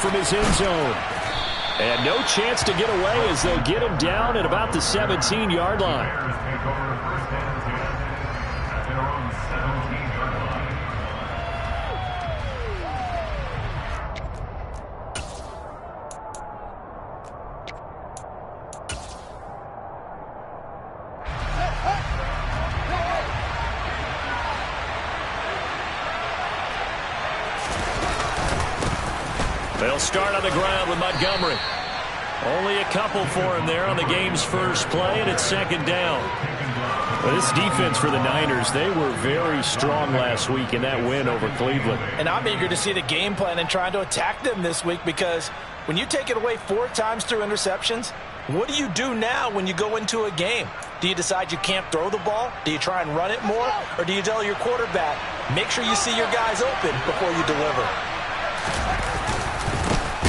from his end zone. And no chance to get away as they'll get him down at about the 17-yard line. They'll start on the ground with Montgomery. Only a couple for him there on the game's first play, and it's second down. Well, this defense for the Niners, they were very strong last week in that win over Cleveland. And I'm eager to see the game plan and trying to attack them this week, because when you take it away 4 times through interceptions, what do you do now when you go into a game? Do you decide you can't throw the ball? Do you try and run it more? Or do you tell your quarterback, make sure you see your guys open before you deliver?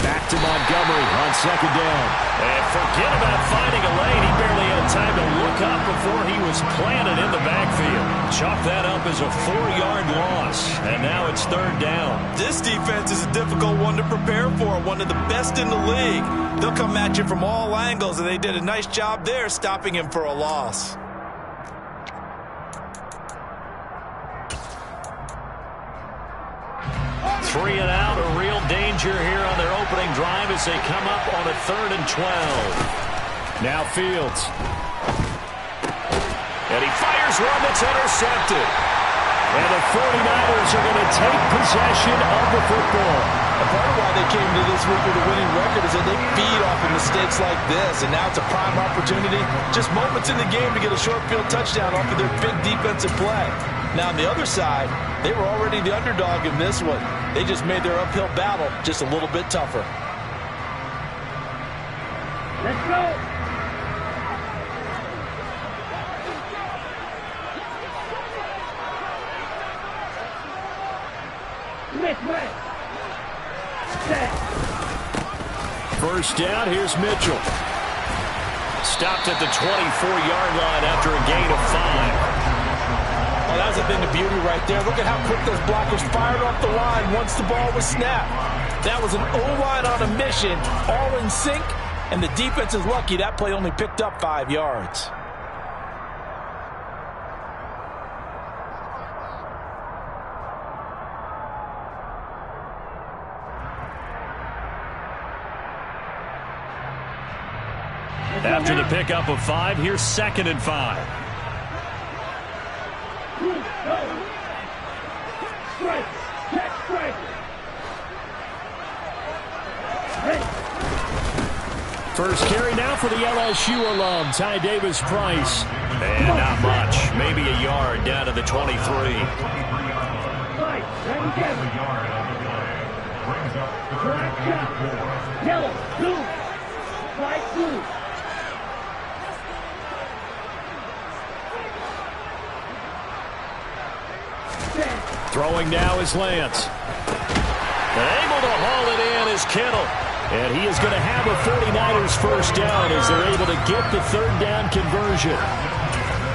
Back to Montgomery on second down. And forget about finding a lane. He barely had time to look up before he was planted in the backfield. Chalk that up as a 4-yard loss. And now it's third down. This defense is a difficult one to prepare for. One of the best in the league. They'll come at you from all angles, and they did a nice job there stopping him for a loss. Three and out, a real danger here on their opening drive as they come up on a 3rd and 12. Now Fields. And he fires one that's intercepted. And the 49ers are going to take possession of the football. A part of why they came to this week with a winning record is that they feed off of mistakes like this, and now it's a prime opportunity, just moments in the game to get a short field touchdown off of their big defensive play. Now on the other side, they were already the underdog in this one. They just made their uphill battle just a little bit tougher. Let's go. First down, here's Mitchell. Stopped at the 24-yard line after a gain of 5. Well, that was a thing of beauty right there. Look at how quick those blockers fired off the line once the ball was snapped. That was an O-line on a mission, all in sync, and the defense is lucky that play only picked up 5 yards. After the pickup of 5, here's 2nd and 5. First carry now for the LSU alum, Ty Davis-Price. And not much, maybe a yard down to the 23. Yellow, blue, white, blue. Throwing now is Lance. And able to haul it in is Kittle. And he is going to have a 49ers first down as they're able to get the 3rd down conversion.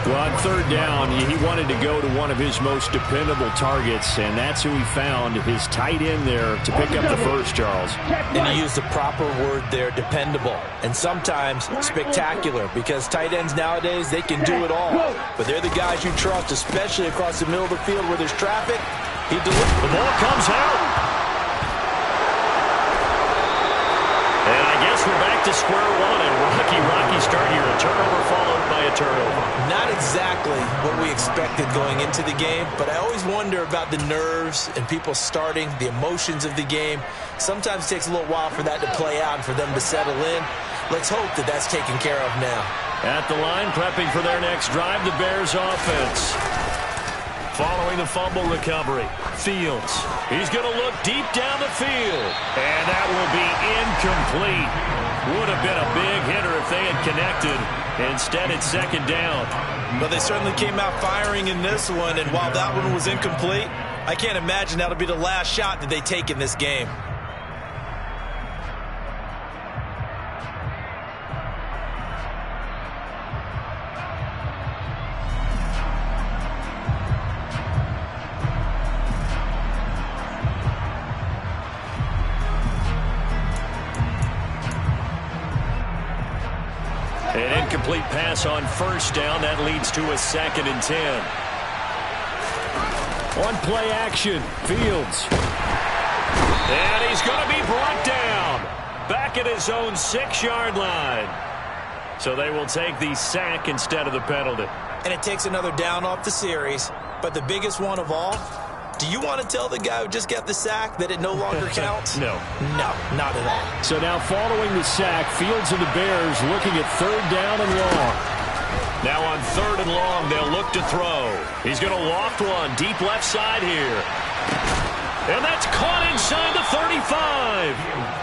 Well, on 3rd down, he wanted to go to one of his most dependable targets, and that's who he found, his tight end there to pick up the first, Charles. And he used the proper word there, dependable, and sometimes spectacular, because tight ends nowadays, they can do it all. But they're the guys you trust, especially across the middle of the field where there's traffic. He delivers. The ball comes out. And I guess we're back to square one, and rocky start here. A turnover followed by a turnover. Not exactly what we expected going into the game, but I always wonder about the nerves and people starting, the emotions of the game. Sometimes it takes a little while for that to play out and for them to settle in. Let's hope that that's taken care of now. At the line, prepping for their next drive, the Bears offense. Following the fumble recovery, Fields. He's going to look deep down the field. And that will be incomplete. Would have been a big hitter if they had connected. Instead, it's 2nd down. But they certainly came out firing in this one, and while that one was incomplete, I can't imagine that'll be the last shot that they take in this game. An incomplete pass on first down. That leads to a 2nd and 10. On play action, Fields. And he's going to be brought down. Back at his own 6-yard line. So they will take the sack instead of the penalty. And it takes another down off the series. But the biggest one of all, do you want to tell the guy who just got the sack that it no longer counts? No. No, not at all. So now following the sack, Fields and the Bears looking at 3rd down and long. Now on 3rd and long, they'll look to throw. He's going to loft one deep left side here. And that's caught inside the 35.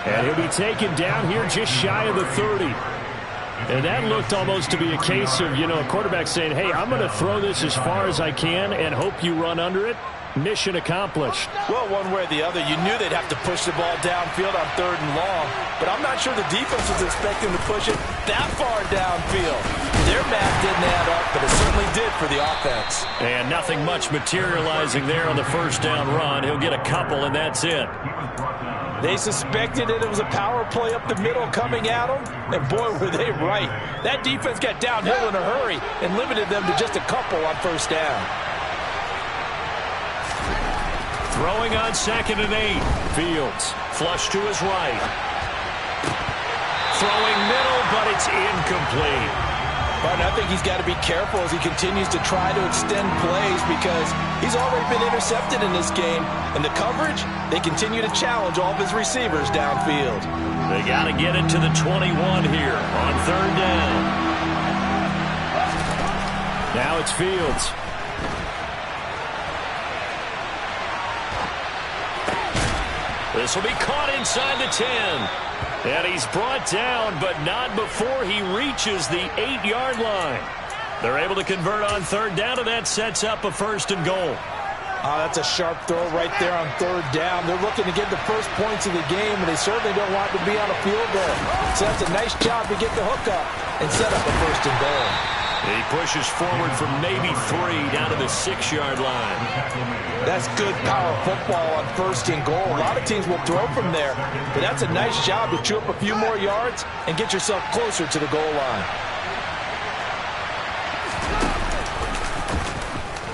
And he'll be taken down here just shy of the 30. And that looked almost to be a case of, a quarterback saying, hey, I'm going to throw this as far as I can and hope you run under it. Mission accomplished. Well, one way or the other, you knew they'd have to push the ball downfield on 3rd and long. But I'm not sure the defense was expecting to push it that far downfield. Their math didn't add up, but it certainly did for the offense. And nothing much materializing there on the 1st down run. He'll get a couple, and that's it. They suspected it was a power play up the middle coming at them, and boy, were they right. That defense got downhill in a hurry and limited them to just a couple on 1st down. Throwing on 2nd and 8. Fields, flush to his right. Throwing middle, but it's incomplete. But I think he's got to be careful as he continues to try to extend plays because he's already been intercepted in this game. And the coverage, they continue to challenge all of his receivers downfield. They got to get it to the 21 here on 3rd down. Now it's Fields. This will be caught inside the 10. And he's brought down, but not before he reaches the 8-yard line. They're able to convert on 3rd down, and that sets up a 1st and goal. Oh, that's a sharp throw right there on 3rd down. They're looking to get the first points of the game, and they certainly don't want to be on a field goal. So that's a nice job to get the hook up and set up a 1st and goal. He pushes forward from maybe 3 down to the 6-yard line. That's good power football on 1st and goal. A lot of teams will throw from there, but that's a nice job to chew up a few more yards and get yourself closer to the goal line.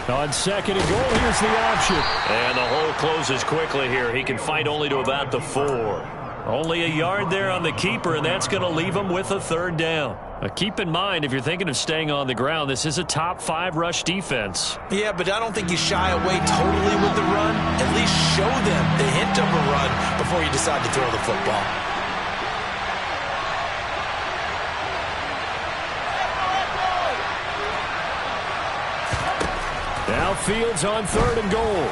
On 2nd and goal, here's the option. And the hole closes quickly here. He can fight only to about the 4. Only a yard there on the keeper, and that's going to leave him with a 3rd down. Keep in mind, if you're thinking of staying on the ground, this is a top 5 rush defense. Yeah, but I don't think you shy away totally with the run. At least show them the hint of a run before you decide to throw the football. Now Fields on 3rd and goal.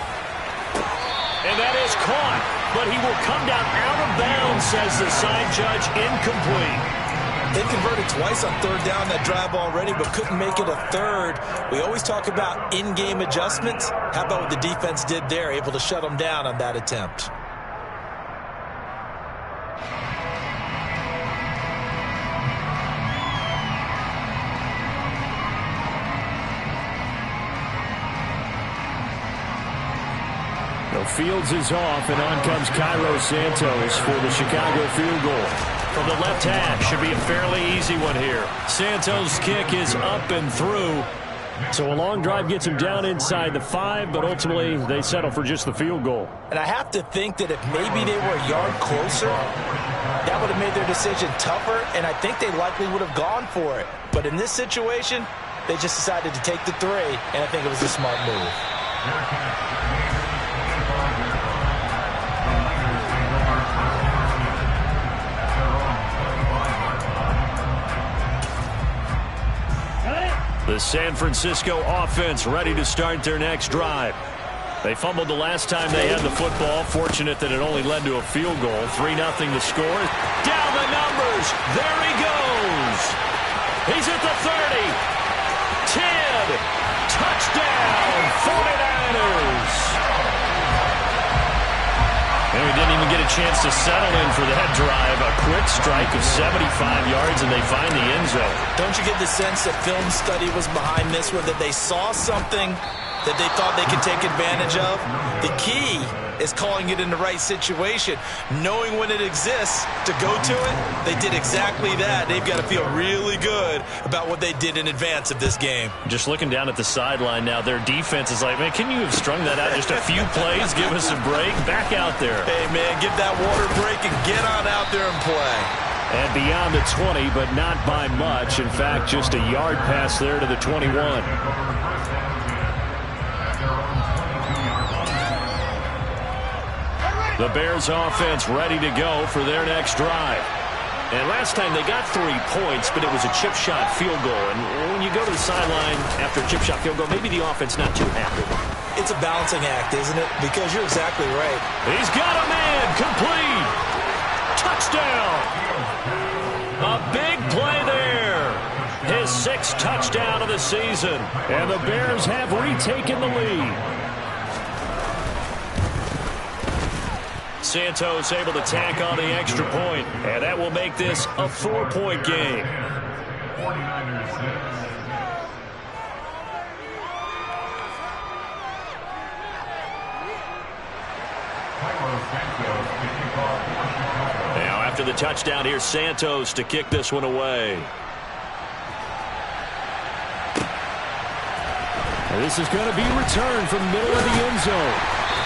And that is caught, but he will come down out of bounds, says the side judge, incomplete. They converted twice on 3rd down that drive already, but couldn't make it a 3rd. We always talk about in-game adjustments. How about what the defense did there, able to shut them down on that attempt? Fields is off, and on comes Cairo Santos for the Chicago field goal. From the left hash, should be a fairly easy one here. Santos' kick is up and through. So a long drive gets him down inside the 5, but ultimately they settle for just the field goal. And I have to think that if maybe they were a yard closer, that would have made their decision tougher, and I think they likely would have gone for it. But in this situation, they just decided to take the 3, and I think it was a smart move. The San Francisco offense ready to start their next drive. They fumbled the last time they had the football. Fortunate that it only led to a field goal. 3-0 the score. Down the numbers. There he goes. He's at the 30. 10. Touchdown, 49ers. And we didn't even get a chance to settle in for that drive. A quick strike of 75 yards, and they find the end zone. Don't you get the sense that film study was behind this one, that they saw something that they thought they could take advantage of? The key is calling it in the right situation, knowing when it exists to go to it. They did exactly that. They've got to feel really good about what they did in advance of this game. Just looking down at the sideline now, their defense is like, man, can you have strung that out just a few plays? Give us a break. Back out there. Hey, man, give that water break and get on out there and play. And beyond the 20, but not by much. In fact, just a yard pass there to the 21. The Bears offense ready to go for their next drive. And last time they got 3 points, but it was a chip shot field goal. And when you go to the sideline after a chip shot field goal, maybe the offense not too happy. It's a balancing act, isn't it? Because you're exactly right. He's got a man. Complete. Touchdown. A big play there. His 6th touchdown of the season. And the Bears have retaken the lead. Santos able to tack on the extra point, and that will make this a 4-point game. Now after the touchdown, here's Santos to kick this one away. And this is going to be returned from the middle of the end zone.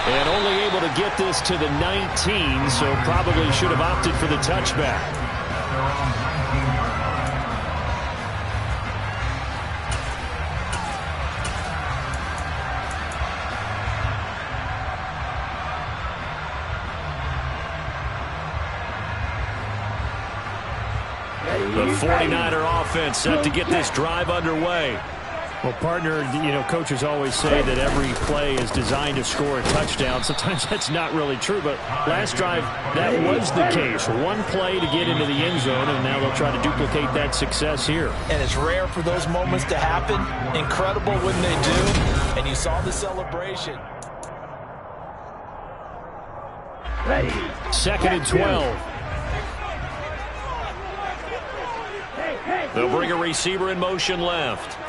And only able to get this to the 19, so probably should have opted for the touchback. The 49er offense set to get this drive underway. Well, partner, you know, coaches always say that every play is designed to score a touchdown. Sometimes that's not really true, but last drive, that was the case. One play to get into the end zone, and now they'll try to duplicate that success here. And it's rare for those moments to happen. Incredible when they do, and you saw the celebration. Second and 12. They'll bring a receiver in motion left.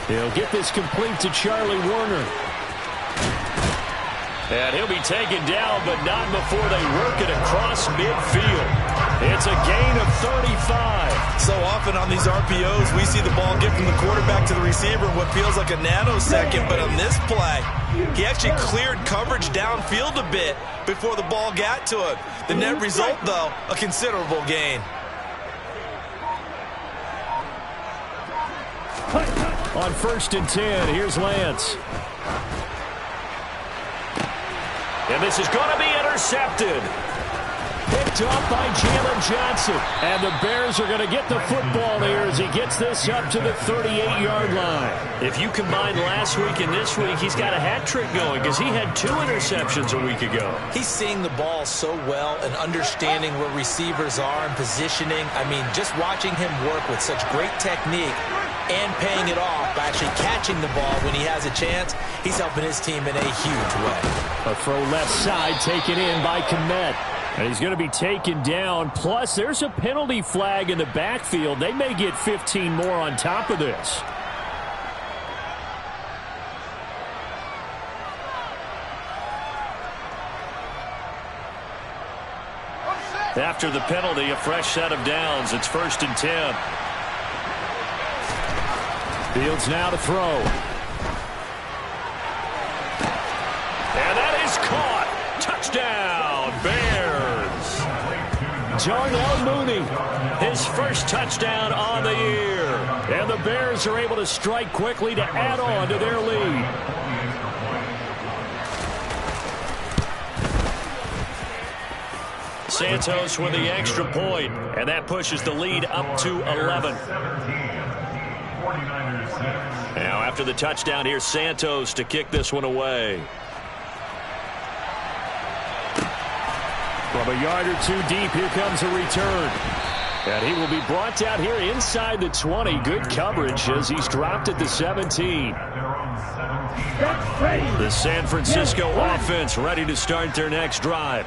He'll get this complete to Charlie Warner. And he'll be taken down, but not before they work it across midfield. It's a gain of 35. So often on these RPOs, we see the ball get from the quarterback to the receiver in what feels like a nanosecond. But on this play, he actually cleared coverage downfield a bit before the ball got to him. The net result, though, a considerable gain. On 1st and 10, here's Lance. And this is going to be intercepted. Picked off by Jalen Johnson. And the Bears are going to get the football here as he gets this up to the 38-yard line. If you combine last week and this week, he's got a hat trick going because he had 2 interceptions a week ago. He's seeing the ball so well and understanding where receivers are and positioning. I mean, just watching him work with such great technique and paying it off by actually catching the ball when he has a chance, he's helping his team in a huge way. A throw left side taken in by Kmet. And he's going to be taken down. Plus, there's a penalty flag in the backfield. They may get 15 more on top of this. After the penalty, a fresh set of downs. It's 1st and 10. Fields now to throw. And that is caught. Touchdown, Bears. Darnell Mooney, his first touchdown on the year. And the Bears are able to strike quickly to add on to their lead. Santos with the extra point, and that pushes the lead up to 11. Now after the touchdown, here's Santos to kick this one away. From a yard or 2 deep, here comes a return. And he will be brought down here inside the 20. Good coverage as he's dropped at the 17. The San Francisco offense ready to start their next drive.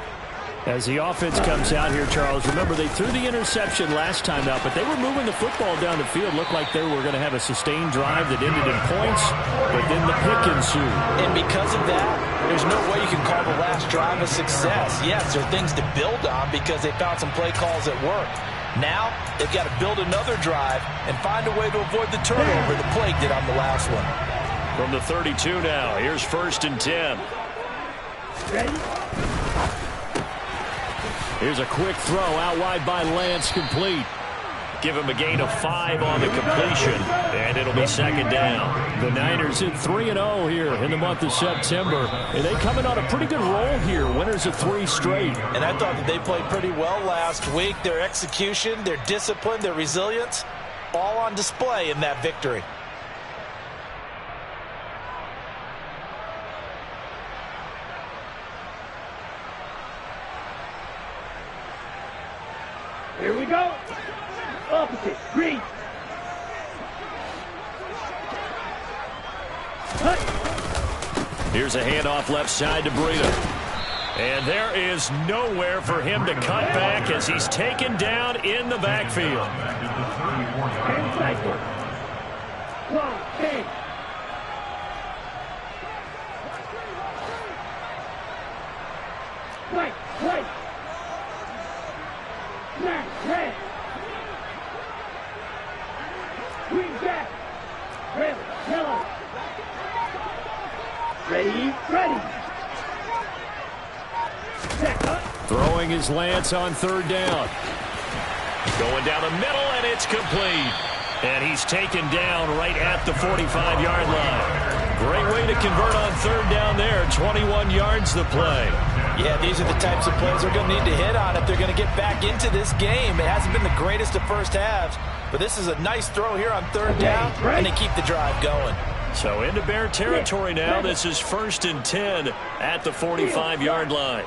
As the offense comes out here, Charles, remember they threw the interception last time out, but they were moving the football down the field. Looked like they were going to have a sustained drive that ended in points, but then the pick ensued. And because of that, there's no way you can call the last drive a success. Yes, there are things to build on because they found some play calls that worked. Now, they've got to build another drive and find a way to avoid the turnover the Plague did on the last one. From the 32 now, here's 1st and 10. Ready? Here's a quick throw out wide by Lance, complete. Give him a gain of 5 on the completion, and it'll be 2nd down. The Niners in 3-0 here in the month of September, and they coming on a pretty good roll here, winners of 3 straight. And I thought that they played pretty well last week. Their execution, their discipline, their resilience, all on display in that victory. Here we go. Opposite. Green. Here's a handoff left side to Breida. And there is nowhere for him to cut back as he's taken down in the backfield. And cycle. 1, 10. White. Red. Green back. Red. Yellow. Ready. Back up. Throwing his Lance on 3rd down. Going down the middle, and it's complete. And he's taken down right at the 45-yard line. Great way to convert on 3rd down there. 21 yards the play. Yeah, these are the types of plays they're going to need to hit on if they're going to get back into this game. It hasn't been the greatest of first halves, but this is a nice throw here on 3rd down, and they keep the drive going. So into Bear territory now. This is 1st and 10 at the 45-yard line.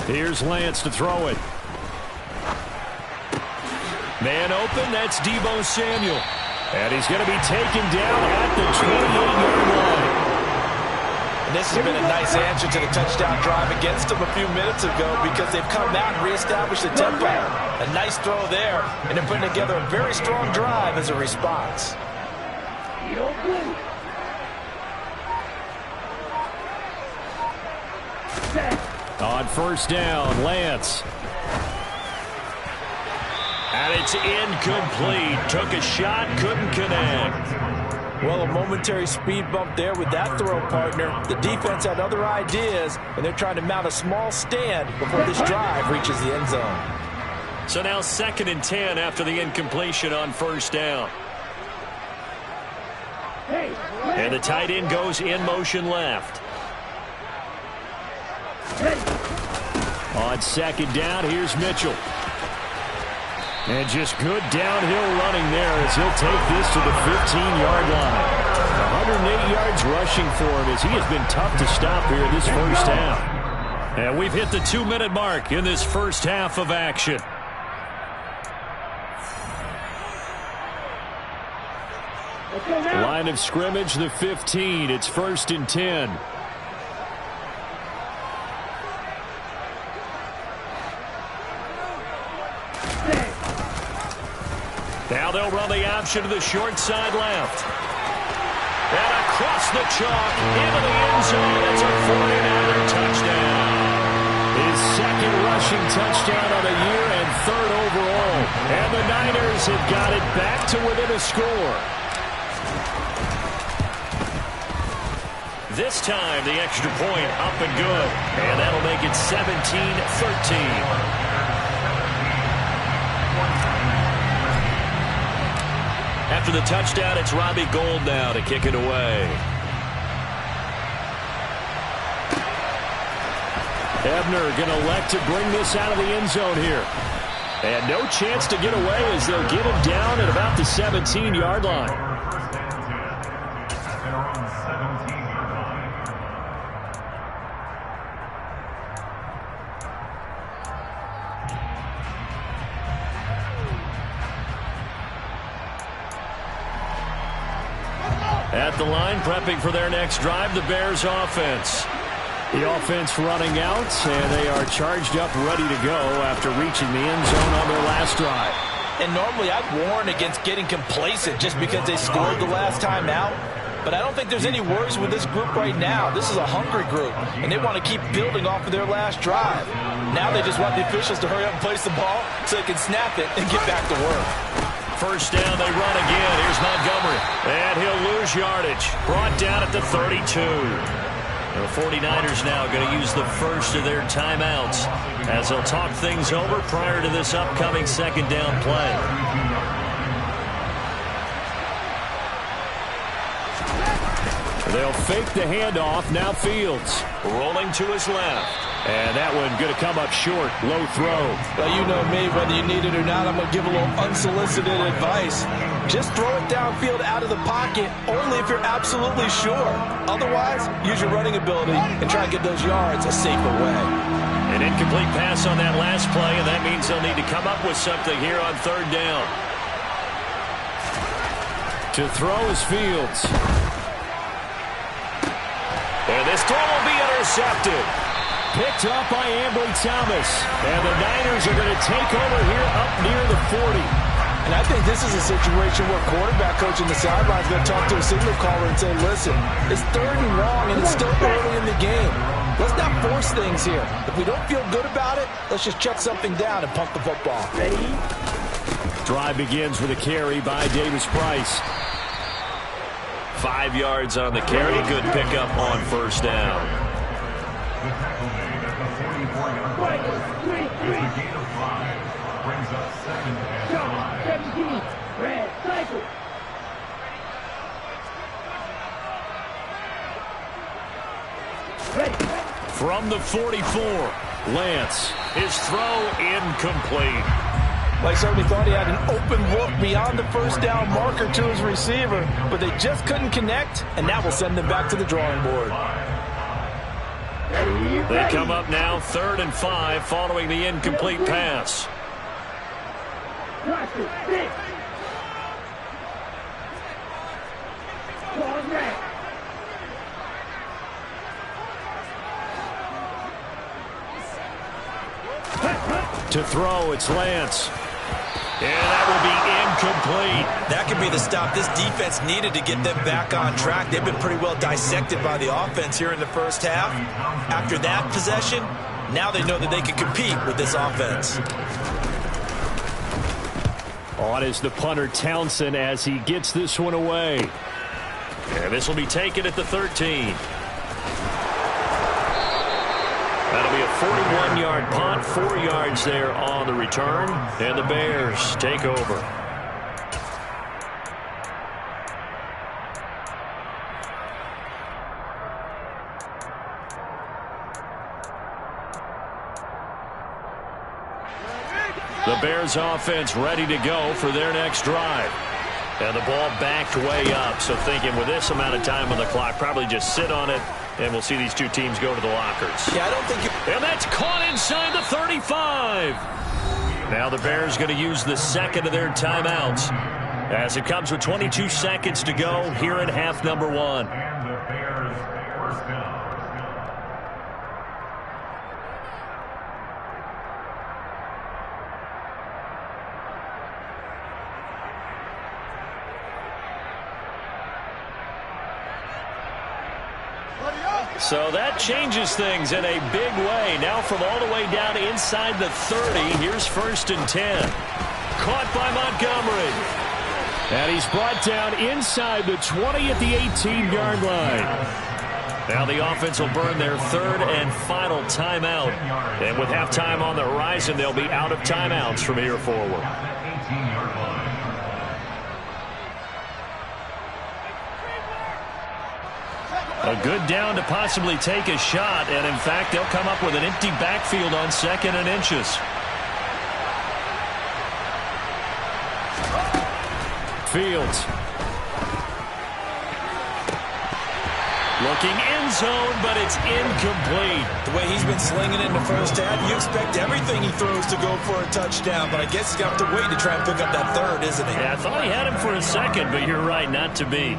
Here's Lance to throw it. Man open, that's Deebo Samuel. And he's going to be taken down at the 28-yard line. And this has been a nice answer to the touchdown drive against them a few minutes ago because they've come out and reestablished the tempo. A nice throw there, and they're putting together a very strong drive as a response. On 1st down, Lance. And it's incomplete. Took a shot, couldn't connect. Well, a momentary speed bump there with that throw, partner. The defense had other ideas, and they're trying to mount a small stand before this drive reaches the end zone. So now 2nd and 10 after the incompletion on 1st down. And the tight end goes in motion left. On 2nd down, here's Mitchell. And just good downhill running there as he'll take this to the 15-yard line. 108 yards rushing for him as he has been tough to stop here in this first half. And we've hit the 2-minute mark in this first half of action. Line of scrimmage, the 15. It's 1st and 10. Now they'll run the option to the short side left. And across the chalk into the end zone. It's a 49er touchdown. His 2nd rushing touchdown of the year and 3rd overall. And the Niners have got it back to within a score. This time the extra point up and good. And that'll make it 17-13. After the touchdown, it's Robbie Gould now to kick it away. Ebner going to elect to bring this out of the end zone here. And no chance to get away as they'll get him down at about the 17-yard line. At the line, prepping for their next drive, the Bears offense. The offense running out, and they are charged up, ready to go after reaching the end zone on their last drive. And normally I'd warn against getting complacent just because they scored the last time out. But I don't think there's any worries with this group right now. This is a hungry group, and they want to keep building off of their last drive. Now they just want the officials to hurry up and place the ball so they can snap it and get back to work. First down, they run again. Here's Montgomery. And he'll lose yardage. Brought down at the 32. The 49ers now going to use the first of their timeouts as they'll talk things over prior to this upcoming second down play. They'll fake the handoff. Now Fields rolling to his left. And that one going to come up short. Low throw. Well, you know me, whether you need it or not, I'm going to give a little unsolicited advice. Just throw it downfield out of the pocket, only if you're absolutely sure. Otherwise, use your running ability and try to get those yards a safer way. An incomplete pass on that last play, and that means they'll need to come up with something here on third down. To throw is Fields. And this throw will be intercepted. Picked up by Ambry Thomas. And the Niners are going to take over here up near the 40. And I think this is a situation where quarterback coach in the sideline is going to talk to a signal caller and say, listen, it's 3rd and long and it's still early in the game. Let's not force things here. If we don't feel good about it, let's just check something down and punt the football. Drive begins with a carry by Davis Price. 5 yards on the carry. Good pickup on first down. From the 44, Lance. His throw incomplete. Like somebody thought he had an open look beyond the first down marker to his receiver, but they just couldn't connect, and that will send them back to the drawing board. They come up now 3rd and 5 following the incomplete pass. To throw, it's Lance. And that will be incomplete. That could be the stop this defense needed to get them back on track. They've been pretty well dissected by the offense here in the first half. After that possession, now they know that they can compete with this offense. On is the punter Townsend as he gets this one away. And this will be taken at the 13. That'll be a 41-yard punt, 4 yards there on the return, and the Bears take over. The Bears offense ready to go for their next drive. And the ball backed way up, so thinking with this amount of time on the clock, probably just sit on it, and we'll see these two teams go to the lockers. Yeah, I don't think and that's caught inside the 35. Now the Bears going to use the second of their timeouts as it comes with 22 seconds to go here in half number 1. So that changes things in a big way. Now from all the way down inside the 30, here's 1st and 10. Caught by Montgomery. And he's brought down inside the 20 at the 18-yard line. Now the offense will burn their 3rd and final timeout. And with halftime on the horizon, they'll be out of timeouts from here forward. A good down to possibly take a shot, and in fact, they'll come up with an empty backfield on 2nd and inches. Fields. Looking end zone, but it's incomplete. The way he's been slinging it in the first half, you expect everything he throws to go for a touchdown, but I guess he's got to wait to try and pick up that 3rd, isn't he? Yeah, I thought he had him for a second, but you're right, not to be.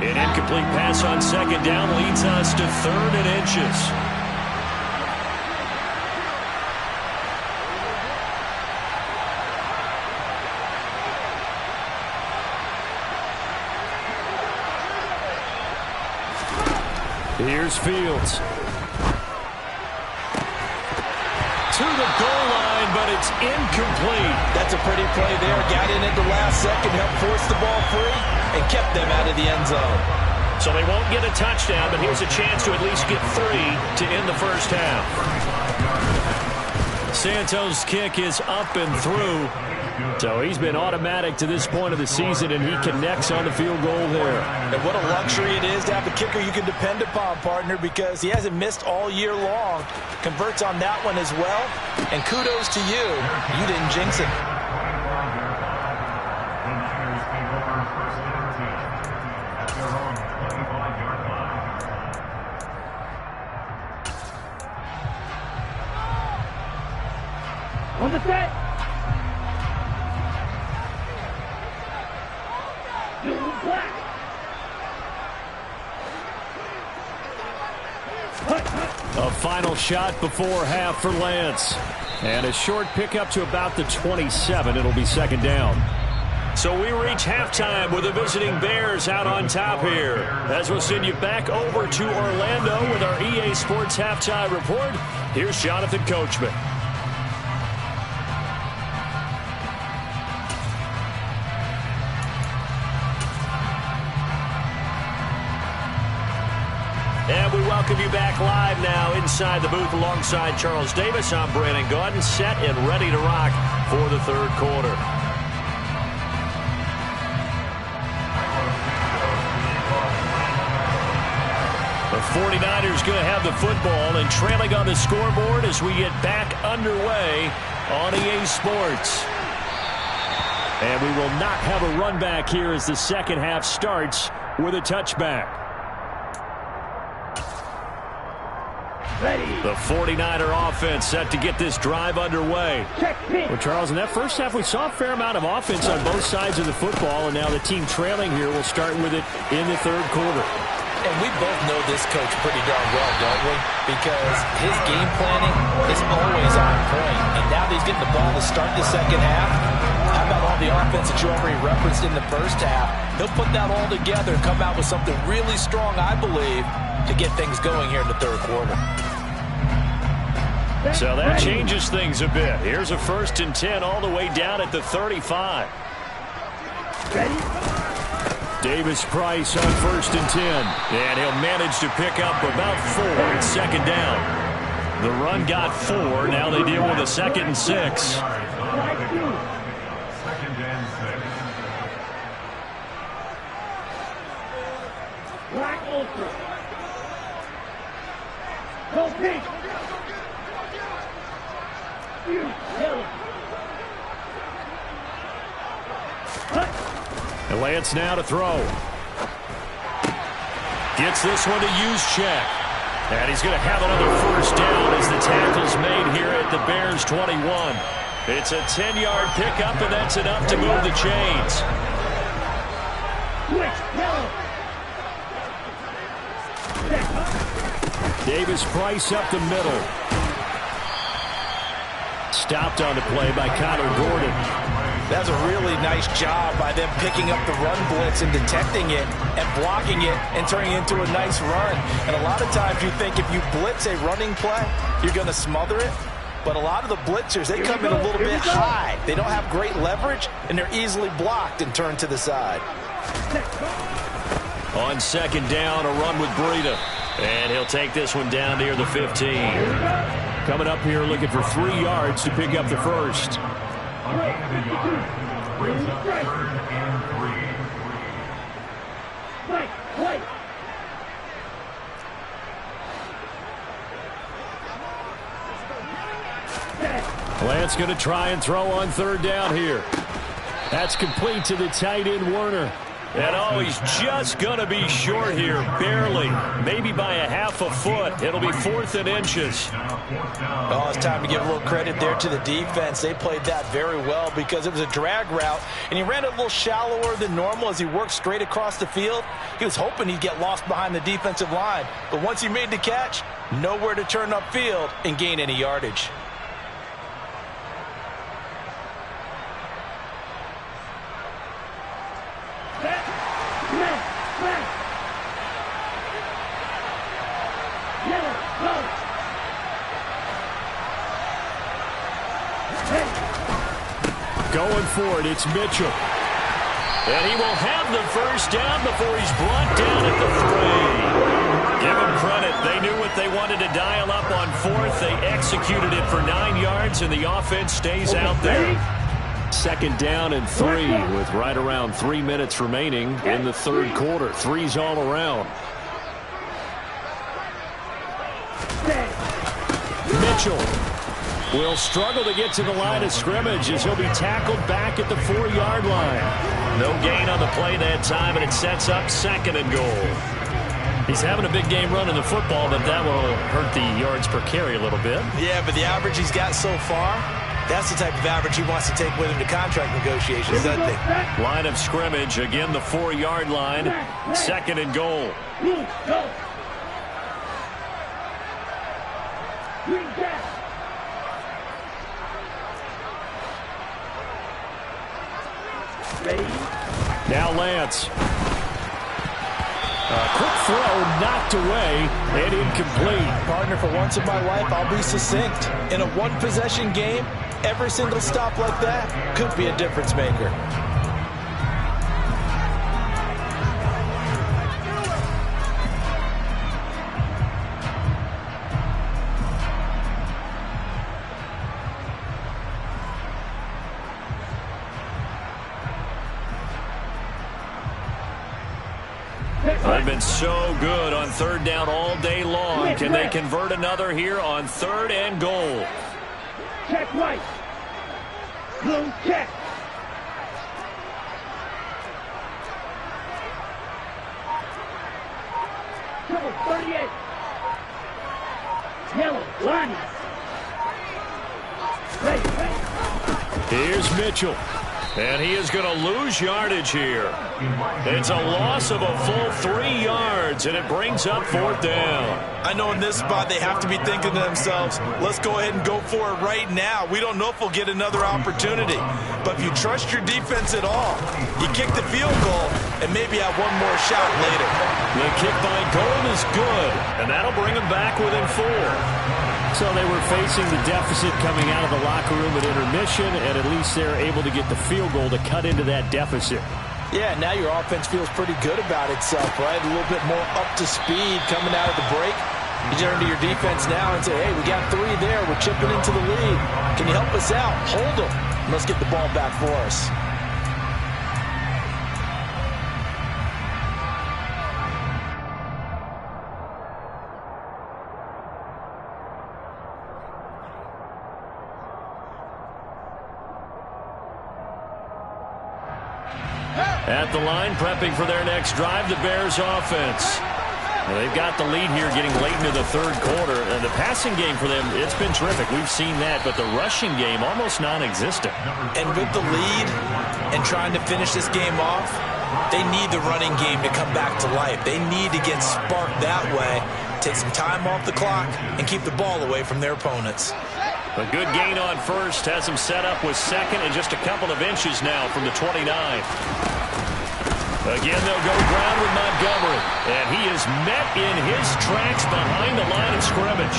An incomplete pass on second down leads us to 3rd and inches. Here's Fields. To the goal line, but it's incomplete. That's a pretty play there. Got in at the last second, helped force the ball free, and kept them out of the end zone. So they won't get a touchdown, but here's a chance to at least get 3 to end the first half. Santos' kick is up and through. So he's been automatic to this point of the season, and he connects on the field goal there. And what a luxury it is to have a kicker you can depend upon, partner, because he hasn't missed all year long. Converts on that one as well. And kudos to you. You didn't jinx it. On the set. A final shot before half for Lance. And a short pickup to about the 27. It'll be second down. So we reach halftime with the visiting Bears out on top here. As we'll send you back over to Orlando with our EA Sports Halftime Report, here's Jonathan Coachman. And we welcome you back live now inside the booth alongside Charles Davis. I'm Brandon Gaudin, set and ready to rock for the third quarter. The 49ers going to have the football and trailing on the scoreboard as we get back underway on EA Sports. And we will not have a run back here as the second half starts with a touchback. The 49er offense set to get this drive underway. Well, Charles, in that first half, we saw a fair amount of offense on both sides of the football, and now the team trailing here will start with it in the third quarter. And we both know this coach pretty darn well, don't we? Because his game planning is always on point. And now that he's getting the ball to start the second half, how about all the offense that you already referenced in the first half? He'll put that all together and come out with something really strong, I believe, to get things going here in the third quarter. So that changes things a bit. Here's a 1st and 10 all the way down at the 35. Davis Price on 1st and 10. And he'll manage to pick up about 4 at second down. The run got 4. Now they deal with a 2nd and 6. Black Ultra. Go pink. And Lance now to throw. Gets this one to Juszczyk. And he's going to have another first down as the tackle's made here at the Bears 21. It's a 10-yard pickup, and that's enough to move the chains. Davis Price up the middle. Stopped on the play by Connor Gordon. That's a really nice job by them picking up the run blitz and detecting it and blocking it and turning it into a nice run. And a lot of times you think if you blitz a running play, you're going to smother it. But a lot of the blitzers, they come in a little bit high. They don't have great leverage, and they're easily blocked and turned to the side. On second down, a run with Breida. And he'll take this one down near the 15. Coming up here looking for 3 yards to pick up the first. Lance going to try and throw on 3rd down here. That's complete to the tight end, Werner. And oh, he's just going to be short here, barely. Maybe by a half a foot. It'll be 4th and inches. Oh, it's time to give a little credit there to the defense. They played that very well because it was a drag route, and he ran it a little shallower than normal as he worked straight across the field. He was hoping he'd get lost behind the defensive line, but once he made the catch, nowhere to turn upfield and gain any yardage. Going for it, it's Mitchell. And he will have the first down before he's brought down at the 3. Give him credit. They knew what they wanted to dial up on 4th. They executed it for 9 yards, and the offense stays out there. 2nd down and 3 with right around 3 minutes remaining in the 3rd quarter. 3's all around. Mitchell will struggle to get to the line of scrimmage as he'll be tackled back at the 4-yard line. No gain on the play that time, and it sets up 2nd and goal. He's having a big game running the football, but that will hurt the yards per carry a little bit. Yeah, but the average he's got so far, that's the type of average he wants to take with him to contract negotiations, doesn't he? Line of scrimmage, again the 4-yard line, 2nd and goal. Now Lance. A quick throw knocked away and incomplete. Partner, for once in my life, I'll be succinct. In a one-possession game, every single stop like that could be a difference maker. They've been so good on 3rd down all day long. Can they convert another here on 3rd and goal? Check right. Blue check. Trouble 38. Yellow, line. Here's Mitchell. And he is going to lose yardage here. It's a loss of a full 3 yards, and it brings up 4th down. I know in this spot they have to be thinking to themselves, let's go ahead and go for it right now. We don't know if we'll get another opportunity. But if you trust your defense at all, you kick the field goal and maybe have one more shot later. The kick by Gold is good, and that'll bring them back within 4. So they were facing the deficit coming out of the locker room at intermission, and at least they're able to get the field goal to cut into that deficit. Yeah, now your offense feels pretty good about itself, right? A little bit more up to speed coming out of the break. You turn to your defense now and say, hey, we got 3 there. We're chipping into the lead. Can you help us out? Hold them. Let's get the ball back for us. At the line, prepping for their next drive, the Bears offense. Well, they've got the lead here getting late into the 3rd quarter. And the passing game for them, it's been terrific. We've seen that, but the rushing game almost non-existent. And with the lead and trying to finish this game off, they need the running game to come back to life. They need to get sparked that way, take some time off the clock, and keep the ball away from their opponents. A good gain on 1st has them set up with 2nd and just a couple of inches now from the 29. Again, they'll go ground with Montgomery, and he is met in his tracks behind the line of scrimmage.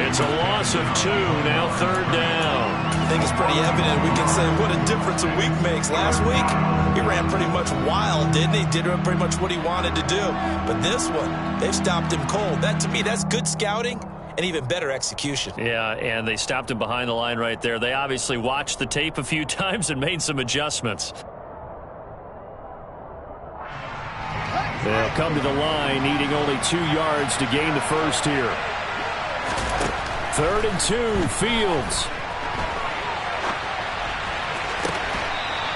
It's a loss of 2, now 3rd down. I think it's pretty evident we can say what a difference a week makes. Last week, he ran pretty much wild, didn't he? Did pretty much what he wanted to do. But this one, they've stopped him cold. That, to me, that's good scouting and even better execution. Yeah, and they stopped him behind the line right there. They obviously watched the tape a few times and made some adjustments. They'll come to the line, needing only 2 yards to gain the 1st here. 3rd and 2, Fields.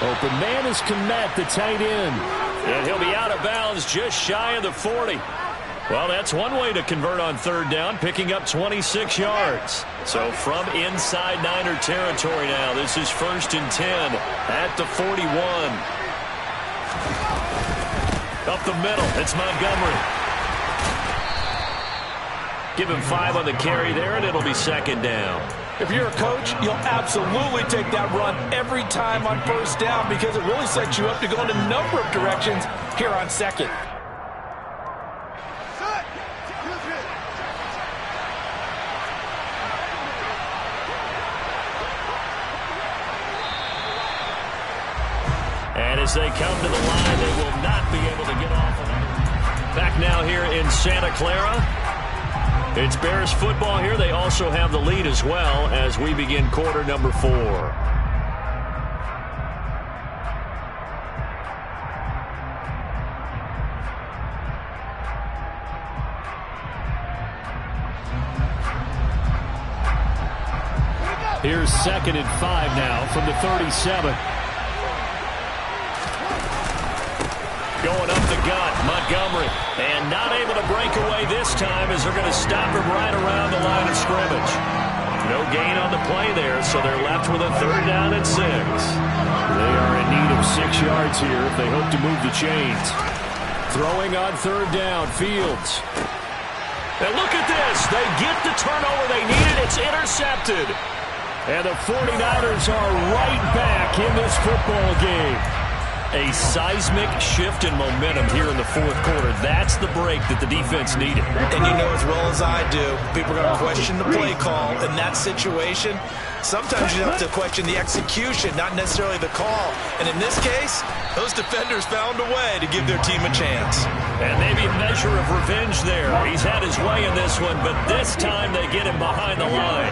Open man is Kmet, the tight end. And he'll be out of bounds just shy of the 40. Well, that's one way to convert on third down, picking up 26 yards. So from inside Niner territory now, this is 1st and 10 at the 41. Up the middle, it's Montgomery. Give him 5 on the carry there, and it'll be 2nd down. If you're a coach, you'll absolutely take that run every time on 1st down because it really sets you up to go in a number of directions here on 2nd. And as they come to the line, they will not be able to get off. Back now here in Santa Clara. It's Bears football here. They also have the lead as well as we begin quarter number 4. Here's 2nd and 5 now from the 37. Going up the gut, Montgomery. And not able to break away this time as they're going to stop him right around the line of scrimmage. No gain on the play there, so they're left with a 3rd down and 6. They are in need of 6 yards here if they hope to move the chains. Throwing on 3rd down, Fields. And look at this. They get the turnover they needed. It's intercepted. And the 49ers are right back in this football game. A seismic shift in momentum here in the 4th quarter. That's the break that the defense needed. And you know as well as I do, people are going to question the play call in that situation. Sometimes you have to question the execution, not necessarily the call. And in this case, those defenders found a way to give their team a chance. And maybe a measure of revenge there. He's had his way in this one, but this time they get him behind the line.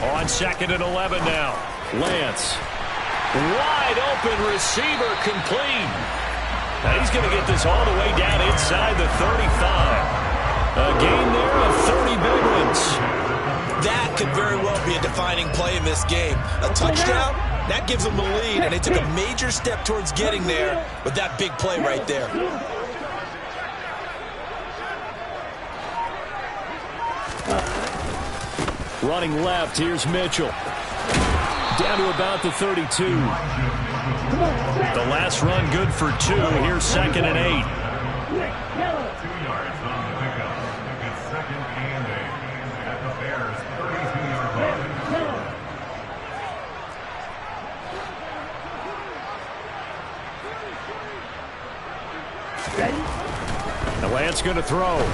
On 2nd and 11 now. Lance. Wide open receiver complete. Now he's going to get this all the way down inside the 35. A gain there of 30 big ones. That could very well be a defining play in this game. A touchdown, that gives them the lead, and they took a major step towards getting there with that big play right there. Running left, here's Mitchell. Down to about the 32. The last run good for 2. Here's 2nd and 8. The Lance going to throw.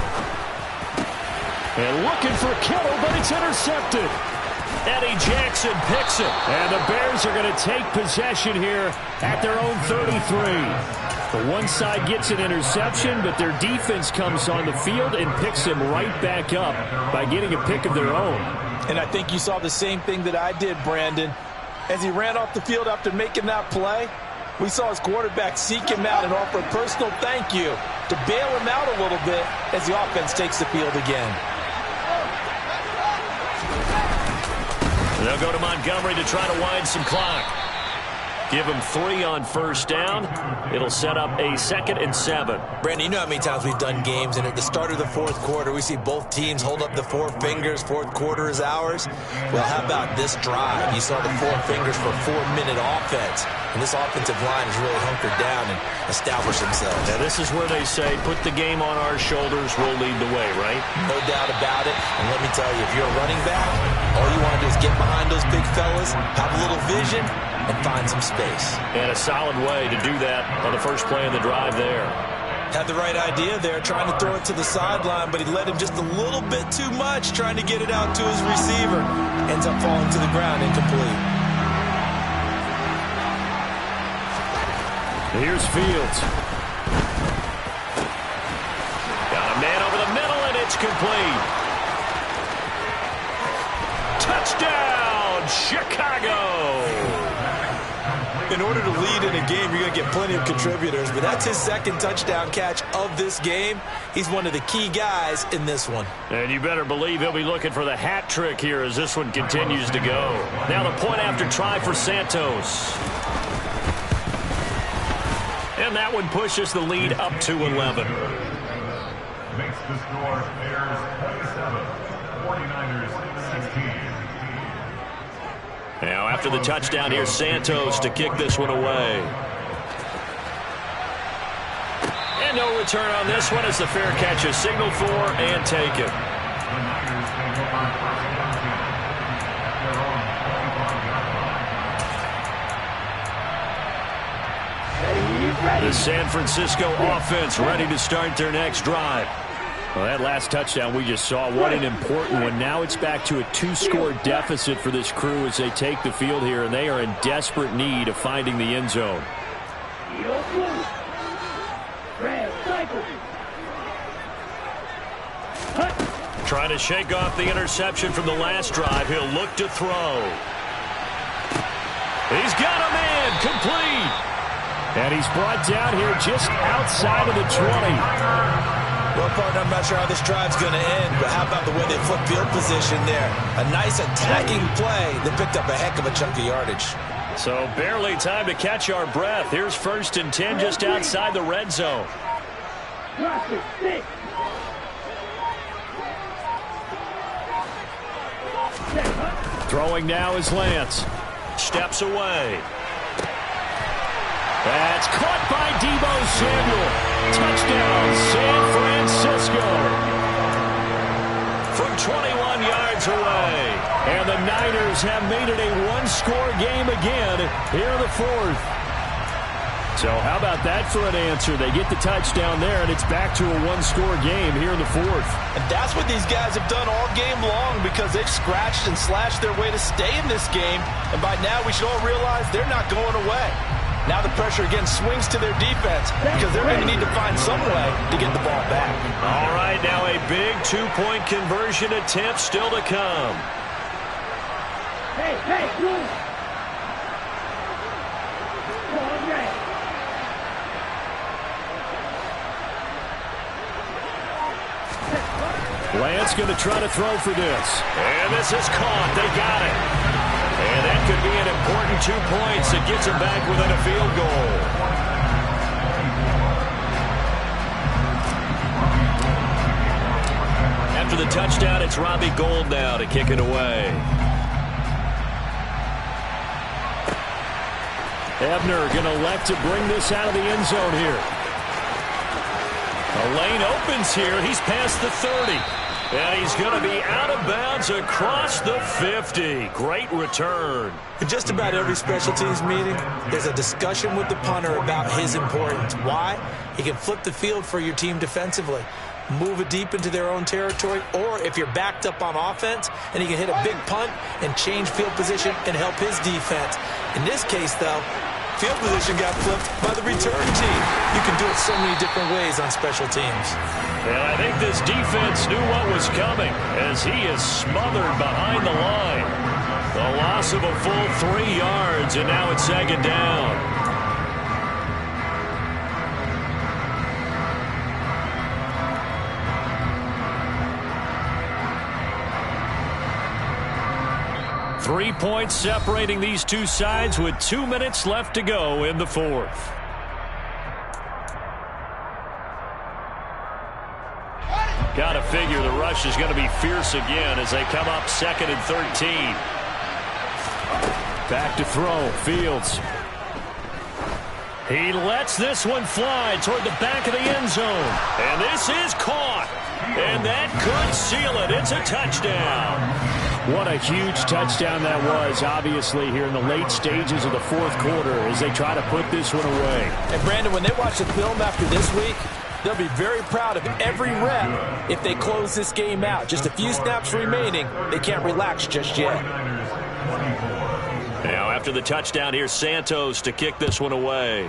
And looking for Kittle, but it's intercepted. Eddie Jackson picks it. And the Bears are going to take possession here at their own 33. The one side gets an interception, but their defense comes on the field and picks him right back up by getting a pick of their own. And I think you saw the same thing that I did, Brandon. As he ran off the field after making that play, we saw his quarterback seek him out and offer a personal thank you to bail him out a little bit as the offense takes the field again. They'll go to Montgomery to try to wind some clock. Give him 3 on 1st down. It'll set up a 2nd and 7. Brandon, you know how many times we've done games, and at the start of the 4th quarter, we see both teams hold up the 4 fingers. 4th quarter is ours. Well, how about this drive? You saw the 4 fingers for 4-minute offense. And this offensive line has really hunkered down and established themselves. Now, this is where they say, put the game on our shoulders, we'll lead the way, right? No doubt about it. And let me tell you, if you're a running back, all you want to do is get behind those big fellas, have a little vision, and find some space. And a solid way to do that on the first play of the drive there. Had the right idea there, trying to throw it to the sideline, but he led him just a little bit too much, trying to get it out to his receiver. Ends up falling to the ground incomplete. Here's Fields. Got a man over the middle, and it's complete. Touchdown, Chicago! In order to lead in a game, you're going to get plenty of contributors, but that's his second touchdown catch of this game. He's one of the key guys in this one. And you better believe he'll be looking for the hat trick here as this one continues to go. Now the point after try for Santos. And that one pushes the lead up to 11. Makes the score Bears 27, 49ers 16. Now after the touchdown, here's Santos to kick this one away. And no return on this one as the fair catch is signaled for and taken. The Niners take over first down at their own 25 yard line. The San Francisco offense ready to start their next drive. Well, that last touchdown we just saw, what an important one. Now it's back to a 2-score deficit for this crew as they take the field here, and they are in desperate need of finding the end zone. Trying to shake off the interception from the last drive. He'll look to throw. He's got a man complete. And he's brought down here just outside of the 20. Well, partner, I'm not sure how this drive's going to end, but how about the way they flip field position there? A nice attacking play that picked up a heck of a chunk of yardage. So barely time to catch our breath. Here's 1st and 10 just outside the red zone. Throwing now is Lance. Steps away. That's caught by Deebo Samuel. Touchdown, San Francisco. From 21 yards away. And the Niners have made it a 1-score game again here in the 4th. So how about that for an answer? They get the touchdown there, and it's back to a 1-score game here in the 4th. And that's what these guys have done all game long because they've scratched and slashed their way to stay in this game. And by now we should all realize they're not going away. Now the pressure again swings to their defense because they're going to need to find some way to get the ball back. All right, now a big 2-point conversion attempt still to come. Hey, move. Lance going to try to throw for this. And this is caught. They got it. And that could be an important 2 points that gets them back within a field goal. After the touchdown, it's Robbie Gould now to kick it away. Ebner going to elect to bring this out of the end zone here. The lane opens here. He's past the 30. And he's going to be out of bounds across the 50. Great return. In just about every special teams meeting, there's a discussion with the punter about his importance. Why? He can flip the field for your team defensively, move it deep into their own territory, or if you're backed up on offense, and he can hit a big punt and change field position and help his defense. In this case, though, field position got flipped by the return team. You can do it so many different ways on special teams. And I think this defense knew what was coming as he is smothered behind the line. The loss of a full 3 yards, and now it's 2nd down. Three points separating these two sides with 2 minutes left to go in the 4th. Got to figure the rush is going to be fierce again as they come up 2nd and 13. Back to throw, Fields. He lets this one fly toward the back of the end zone. And this is caught. And that could seal it. It's a touchdown. What a huge touchdown that was, obviously, here in the late stages of the 4th quarter as they try to put this one away. And, Brandon, when they watch the film after this week, they'll be very proud of every rep if they close this game out. Just a few snaps remaining. They can't relax just yet. Now, after the touchdown, here's Santos to kick this one away.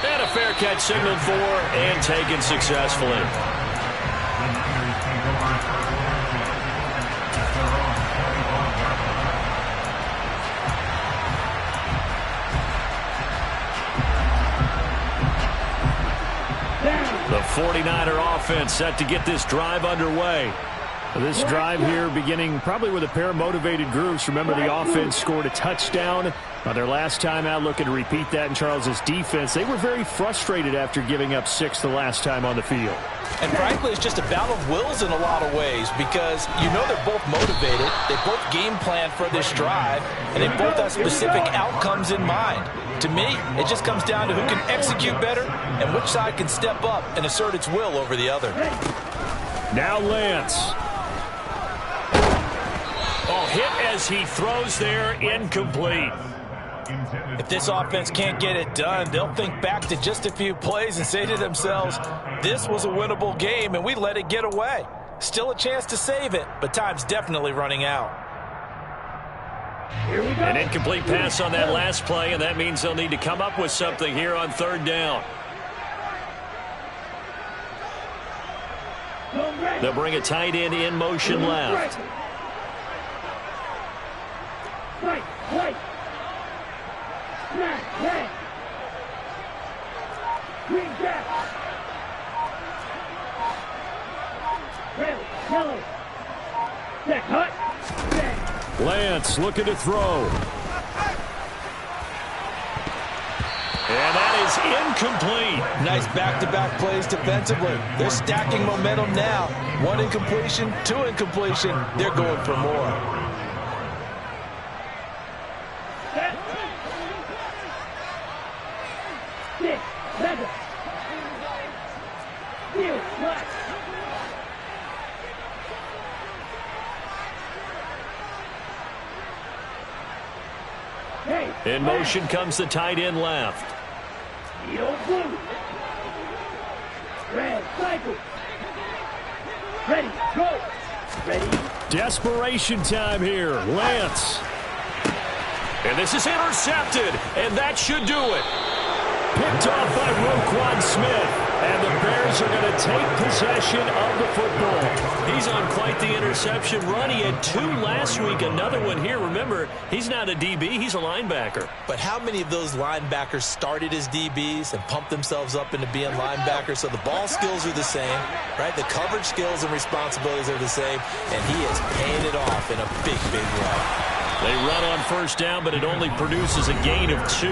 And a fair catch signaled for and taken successfully. 49er offense set to get this drive underway. This drive here beginning probably with a pair of motivated groups. Remember, the offense scored a touchdown on their last time out, looking to repeat that in Charles's defense. They were very frustrated after giving up 6 the last time on the field. And frankly, it's just a battle of wills in a lot of ways because you know they're both motivated. They both game plan for this drive, and they both have specific outcomes in mind. To me, it just comes down to who can execute better and which side can step up and assert its will over the other. Now Lance. Oh, hit as he throws there, incomplete. If this offense can't get it done, they'll think back to just a few plays and say to themselves, this was a winnable game and we let it get away. Still a chance to save it, but time's definitely running out. An incomplete pass on that last play, and that means they'll need to come up with something here on 3rd down. They'll bring a tight end in motion left. Right. Smash, right. Green back. Red, yellow. Back, hut. Back. Lance looking to throw. And that is incomplete. Nice back-to-back plays defensively. They're stacking momentum now. 1 incompletion, 2 incompletion. They're going for more. In motion comes the tight end left. Blue. Red, cycle. Ready, go. Ready. Desperation time here. Lance. And this is intercepted, and that should do it. Picked off by Roquan Smith. And the Bears are going to take possession of the football. He's on quite the interception run. He had 2 last week, another one here. Remember, he's not a DB, he's a linebacker. But how many of those linebackers started as DBs and pumped themselves up into being linebackers? So the ball skills are the same, right? The coverage skills and responsibilities are the same, and he is paying it off in a big, big way. They run on 1st down, but it only produces a gain of 2.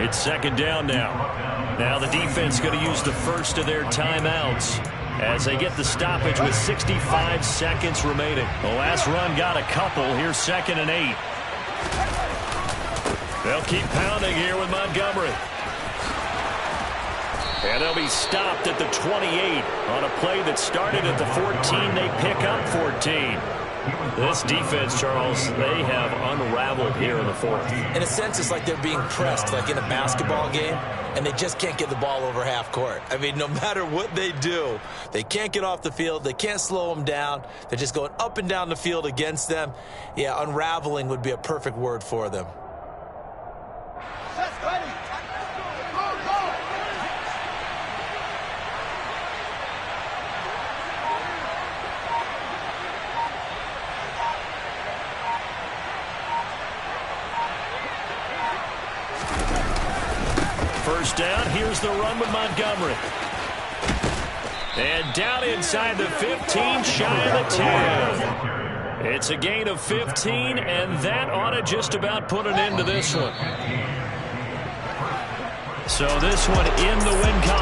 It's 2nd down now. Now the defense going to use the first of their timeouts as they get the stoppage with 65 seconds remaining. The last run got a couple. Here's 2nd and 8. They'll keep pounding here with Montgomery. And they'll be stopped at the 28 on a play that started at the 14. They pick up 14. This defense, Charles, they have unraveled here in the 4th. In a sense, it's like they're being pressed, like in a basketball game, and they just can't get the ball over half court. I mean, no matter what they do, they can't get off the field. They can't slow them down. They're just going up and down the field against them. Yeah, unraveling would be a perfect word for them. First down, here's the run with Montgomery. And down inside the 15, shy of the 10. It's a gain of 15, and that ought to just about put an end to this one. So this one in the win column.